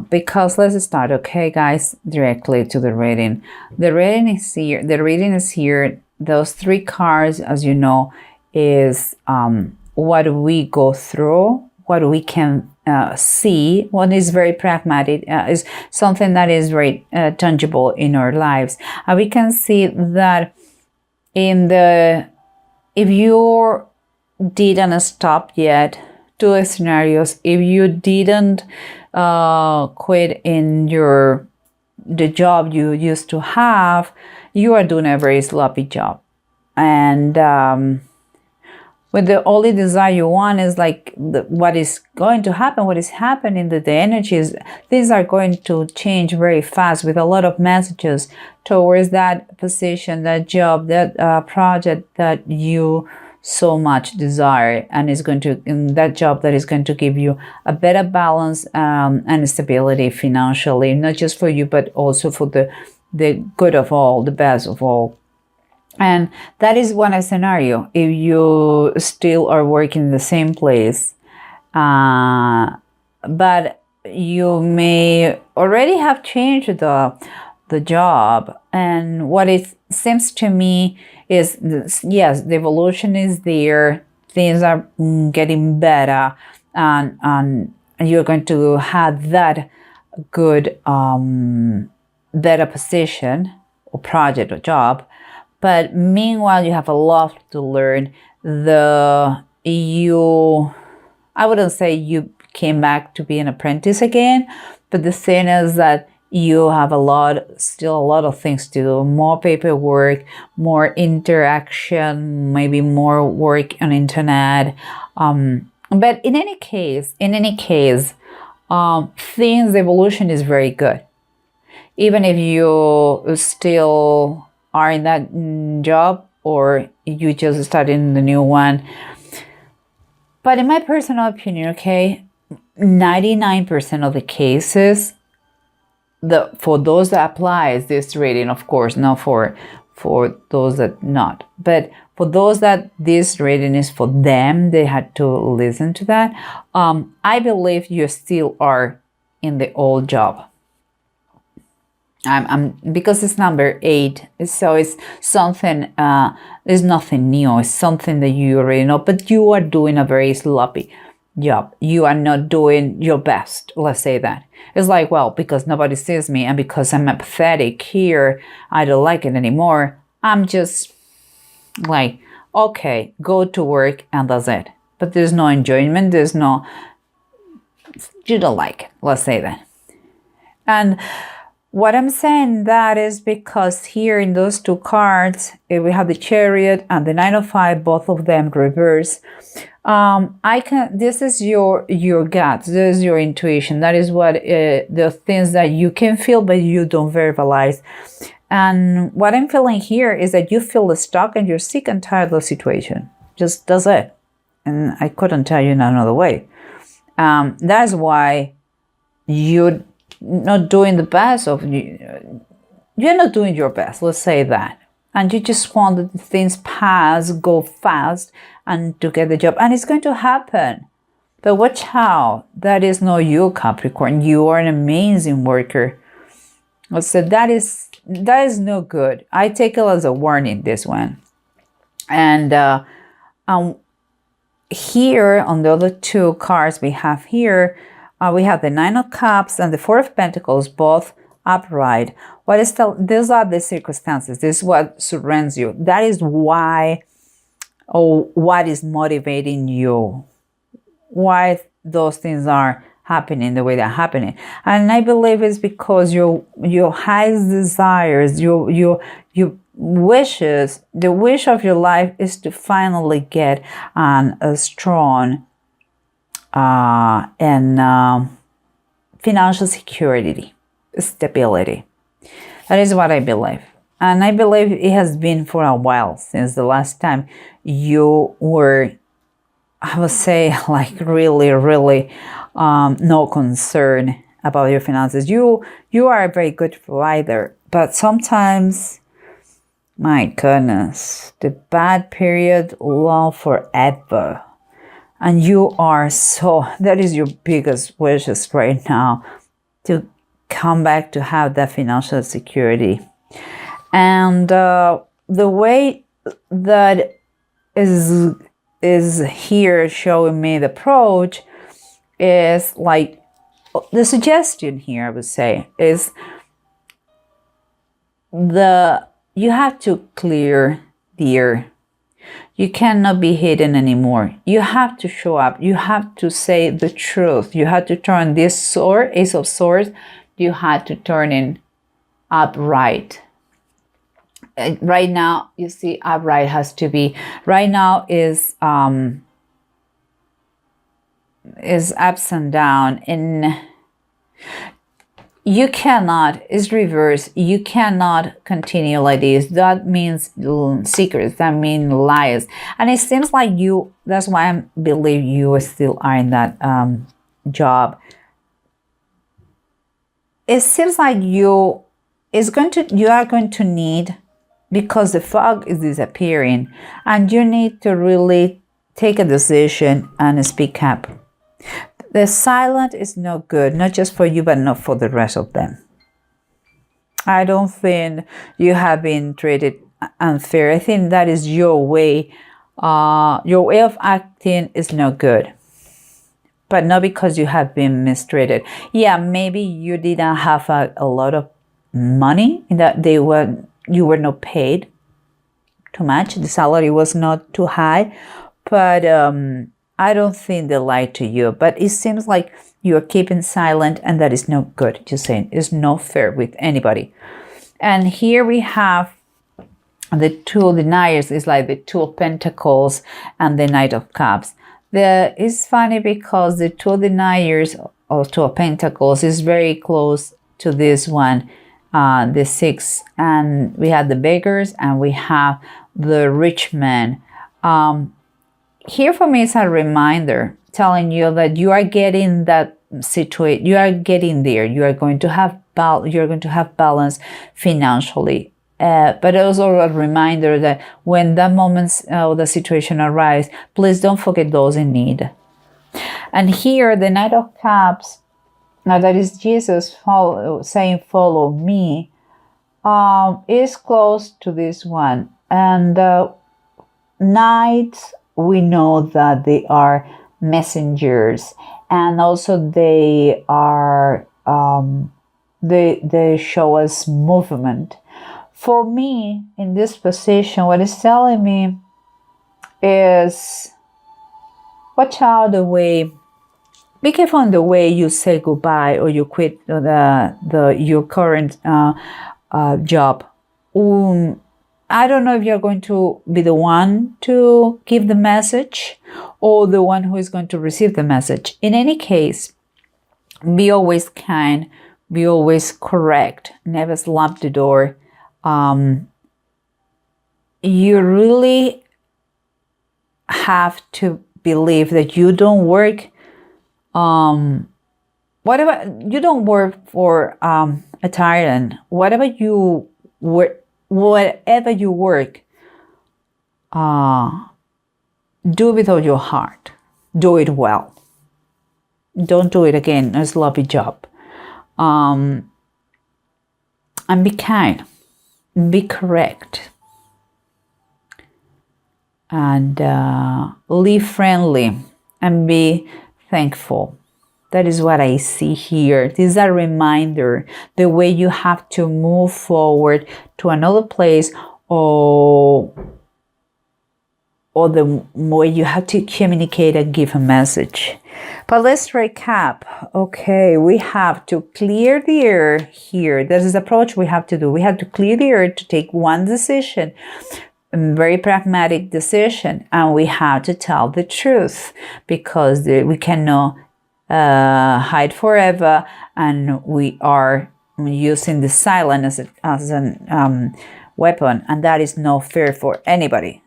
Because let's start, okay, guys, directly to the reading. The reading is here. The reading is here. Those 3 cards, as you know, is what we go through, what we can see, what is very pragmatic, is something that is very tangible in our lives. And we can see that if you didn't stop yet, 2 scenarios. If you didn't quit in the job you used to have, you are doing a very sloppy job. And when the only desire you want is like what is going to happen, what is happening, the energies, things are going to change very fast with a lot of messages towards that position, that job, that project that you so much desire, and is going to, in that job that is going to give you a better balance and stability financially, not just for you, but also for the good of all, the best of all. And that is one scenario. If you still are working in the same place, but you may already have changed the job, and what it seems to me is this, yes, the evolution is there, things are getting better, and you're going to have that good better position or project or job. But meanwhile, you have a lot to learn. I wouldn't say you came back to be an apprentice again, but the thing is that you have still a lot of things to do, more paperwork, more interaction, maybe more work on internet. But in any case, things evolution is very good. Even if you still are in that job or you just started in the new one. But in my personal opinion, okay, 99% of the cases, for those that applies this reading, of course, not for those that not, but for those that this reading is for them, they had to listen to that. I believe you still are in the old job. Because it's number 8, so it's something. There's nothing new. It's something that you already know, but you are doing a very sloppy job. You are not doing your best. Let's say that. It's like, well, because nobody sees me and because I'm apathetic here, I don't like it anymore. I'm just like, okay, go to work and that's it. But there's no enjoyment. You don't like it. Let's say that. And what I'm saying that is because here in those 2 cards, we have the Chariot and the 9 of 5, both of them reverse. This is your gut, this is your intuition. That is what the things that you can feel, but you don't verbalize. And what I'm feeling here is that you feel stuck and you're sick and tired of the situation. Just does it. And I couldn't tell you in another way. That's why you're not doing the best of you. You're not doing your best, let's say that. And you just want that things pass, go fast, and to get the job. And it's going to happen. But watch out. That is not you, Capricorn. You are an amazing worker. So that is no good. I take it as a warning, this one. And here, on the other 2 cards we have here, we have the 9 of Cups and the 4 of Pentacles, both upright. These are the circumstances. This is what surrounds you. That is why, or what is motivating you. Why those things are happening the way they're happening. And I believe it's because your highest desires, your wishes, the wish of your life is to finally get a strong and financial security, stability. That is what I believe. And I believe it has been for a while since the last time you were, I would say, like really, really no concern about your finances. You are a very good provider, but sometimes, my goodness, the bad period long forever. And you are that is your biggest wishes right now, to come back to have that financial security. And the way that is here showing me the approach is like the suggestion here, I would say, is you have to clear the air. You cannot be hidden anymore. You have to show up. You have to say the truth. You have to turn this sword, Ace of Swords, you had to turn it upright. Right now, you see, upright has to be, right now is ups and down, and you cannot, it's reverse, you cannot continue like this. That means secrets, that means lies. And it seems like you, that's why I believe you still are in that job. It seems like you are going to need, because the fog is disappearing, and you need to really take a decision and speak up. The silent is no good, not just for you, but not for the rest of them. I don't think you have been treated unfair. I think that is your way. Your way of acting is no good. But not because you have been mistreated. Yeah, maybe you didn't have a lot of money, in that you were not paid too much. The salary was not too high. But I don't think they lied to you, but it seems like you are keeping silent, and that is no good. Just saying, it's not fair with anybody. And here we have the Two of Deniers. It's like the Two of Pentacles and the Knight of Cups. It's funny because the Two of Deniers or Two of Pentacles is very close to this one, the Six, and we have the Beggars and we have the Rich Man. Here for me is a reminder telling you that you are getting that situation. You are getting there. You are going to have balance financially. But also a reminder that when that moment the situation arrives, please don't forget those in need. And here the Knight of Cups, now that is Jesus saying, "Follow me," is close to this one. And Knights, we know that they are messengers, and also they are they show us movement. For me, in this position, what it's telling me is, watch out the way, be careful in the way you say goodbye or you quit your current job. I don't know if you're going to be the one to give the message or the one who is going to receive the message. In any case, be always kind, be always correct, never slap the door. You really have to believe that you don't work, you don't work for a tyrant. Whatever you work, do with all your heart. Do it well. Don't do it again a sloppy job. And be kind. Be correct. And live friendly and be thankful. That is what I see here. This is a reminder, the way you have to move forward to another place, or the way you have to communicate and give a message. But let's recap. Okay, we have to clear the air here. This is the approach we have to do. We have to clear the air to take one decision, a very pragmatic decision, and we have to tell the truth, because we cannot hide forever, and we are using the silence as an weapon, and that is not fair for anybody.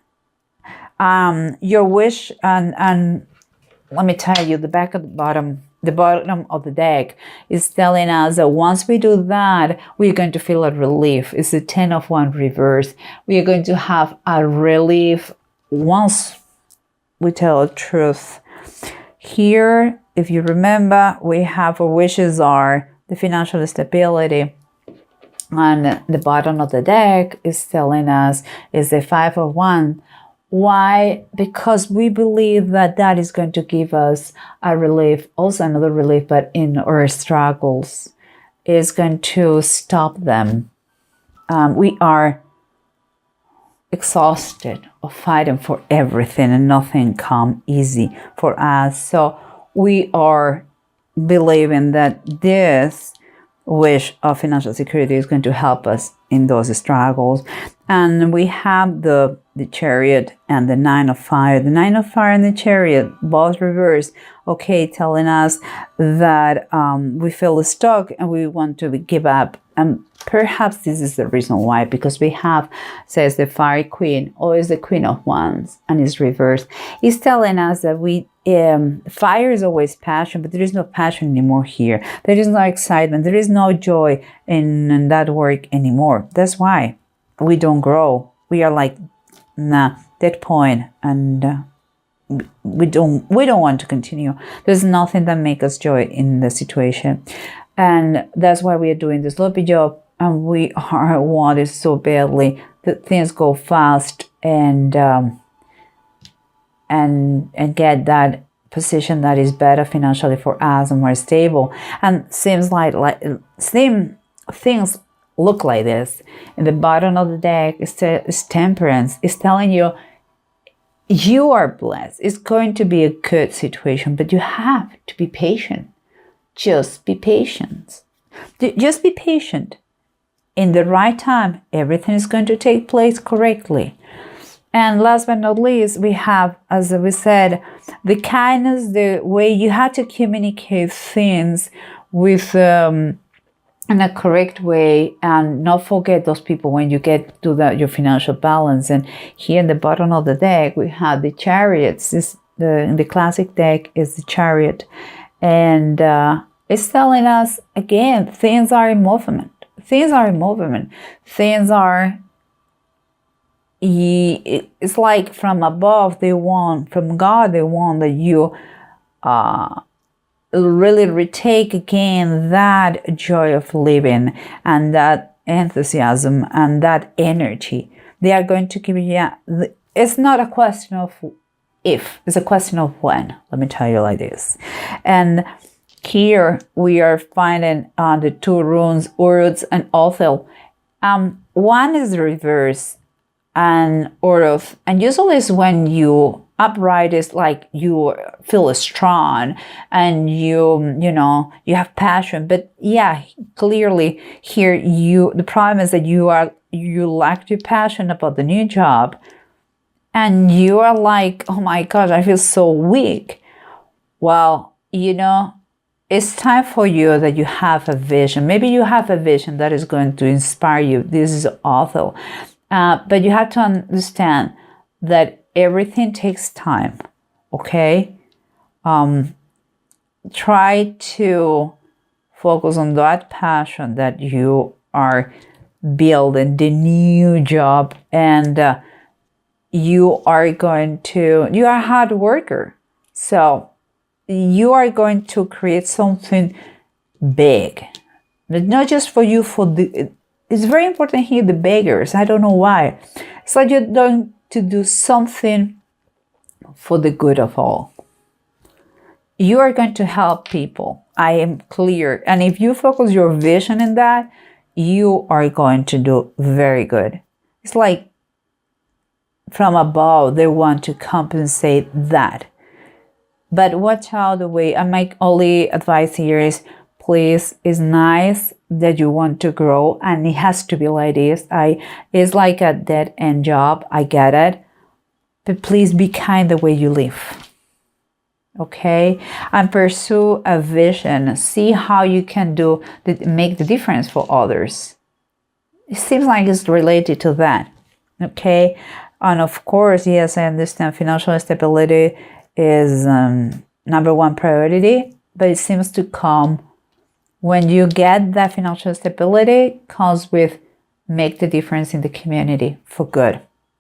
Your wish, and let me tell you, the bottom of the deck is telling us that once we do that, we're going to feel a relief. It's the 10 of Wands reverse. We are going to have a relief once we tell the truth. Here, if you remember, we have our wishes are the financial stability on the bottom of the deck is telling us is the Five of Wands. Why? Because we believe that that is going to give us a relief, also another relief, but in our struggles is going to stop them. We are exhausted of fighting for everything and nothing come easy for us. So we are believing that this wish of financial security is going to help us in those struggles. And we have the Chariot and the Nine of Fire. The Nine of Fire and the Chariot, both reversed, okay, telling us that we feel stuck and we want to give up. And perhaps this is the reason why, because we have, says the Fire Queen, always the Queen of Wands, and it's reversed. It's telling us that fire is always passion, but there is no passion anymore here. There is no excitement. There is no joy in that work anymore. That's why we don't grow. We are like, nah, that point, and we don't want to continue. There's nothing that makes us joy in the situation, and that's why we are doing this sloppy job, and we are wanted so badly that things go fast and get that position that is better financially for us and more stable. And seems like things look like this. In the bottom of the deck is Temperance. It's telling you you are blessed. It's going to be a good situation, but you have to be patient. Just be patient. Just be patient. In the right time, everything is going to take place correctly. And last but not least, we have, as we said, the kindness, the way you have to communicate things with in a correct way, and not forget those people when you get to your financial balance. And here in the bottom of the deck, we have the Chariots. In the classic deck is the Chariot. And it's telling us, again, things are in movement. Things are in movement. Things are... It's like from above they want, from God they want that you really retake again that joy of living and that enthusiasm and that energy. They are going to give you, it's not a question of if, it's a question of when. Let me tell you like this. And here we are finding the two runes, Uruz and Othel. One is the reverse, and Uruz, and usually is when you upright is like you feel strong and you have passion. But yeah, clearly here the problem is that you lack your passion about the new job, and you are like, oh my gosh, I feel so weak. Well, it's time for you that you have a vision. Maybe you have a vision that is going to inspire you. This is awful. But you have to understand that everything takes time, okay? Try to focus on that passion that you are building, the new job, and you are a hard worker. So you are going to create something big, but not just for you, it's very important here, the beggars. I don't know why. It's like you're going to do something for the good of all. You are going to help people. I am clear. And if you focus your vision in that, you are going to do very good. It's like from above, they want to compensate that. But watch out the way. And my only advice here is, please, it's nice that you want to grow, and it has to be like this. It's like a dead-end job. I get it. But please be kind the way you live. Okay? And pursue a vision. See how you can make the difference for others. It seems like it's related to that. Okay? And of course, yes, I understand financial stability is number one priority, but it seems to come when you get that financial stability, comes with make the difference in the community for good.